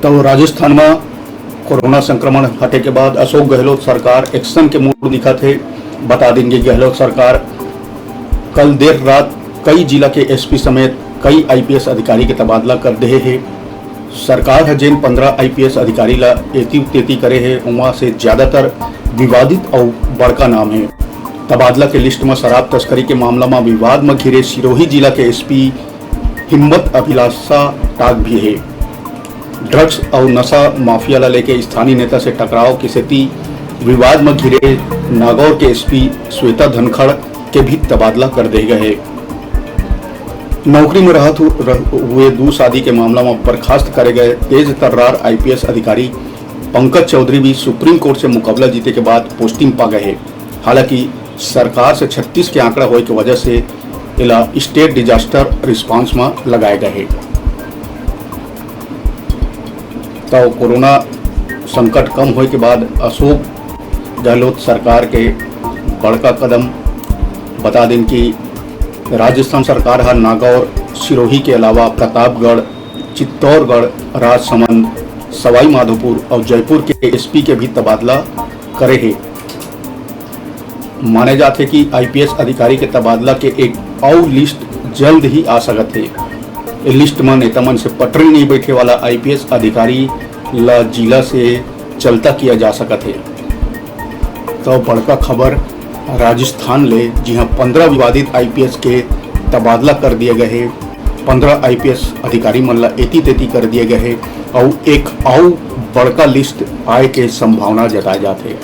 तो राजस्थान में कोरोना संक्रमण हटे के बाद अशोक गहलोत सरकार एक्शन के मूड दिखा थे। बता देंगे गहलोत सरकार कल देर रात कई जिला के एसपी समेत कई आईपीएस अधिकारी के तबादला कर दे है। सरकार है जिन 15 आईपीएस अधिकारी ला एती उतेती करे है वहाँ से ज़्यादातर विवादित और बड़का नाम है। तबादला के लिस्ट में शराब तस्करी के मामला में विवाद में घिरे सिरोही जिला के एसपी हिम्मत अभिलाषा टाक भी है। ड्रग्स और नशा माफिया ला लेके स्थानीय नेता से टकराव की स्थिति विवाद में घिरे नागौर के एसपी श्वेता धनखड़ के भी तबादला कर दिए गए। नौकरी में रहत हुए 2 शादी के मामला में बर्खास्त करे गए तेज तर्रार आईपीएस अधिकारी पंकज चौधरी भी सुप्रीम कोर्ट से मुकाबला जीते के बाद पोस्टिंग पा गए हैं। हालांकि सरकार से 36 के आंकड़ा होने की वजह से इला स्टेट डिजास्टर रिस्पांस में लगाए गए हैं। तो कोरोना संकट कम होने के बाद अशोक गहलोत सरकार के बड़का कदम बता दें कि राजस्थान सरकार हर नागौर सिरोही के अलावा प्रतापगढ़, चित्तौड़गढ़, राजसमंद, सवाई माधोपुर और जयपुर के एसपी के भी तबादला करे है। माने जाते कि आईपीएस अधिकारी के तबादला के एक और लिस्ट जल्द ही आ सकत है। इस लिस्ट में नेता मन से पटरी नहीं बैठे वाला आईपीएस अधिकारी ला जिला से चलता किया जा सकत है। तो बड़का खबर राजस्थान ले जहाँ 15 विवादित आईपीएस के तबादला कर दिए गए हैं। 15 आईपीएस अधिकारी मन ला एती तेती कर दिए गए हैं और एक और बड़का लिस्ट आए के संभावना जताई जाते हैं।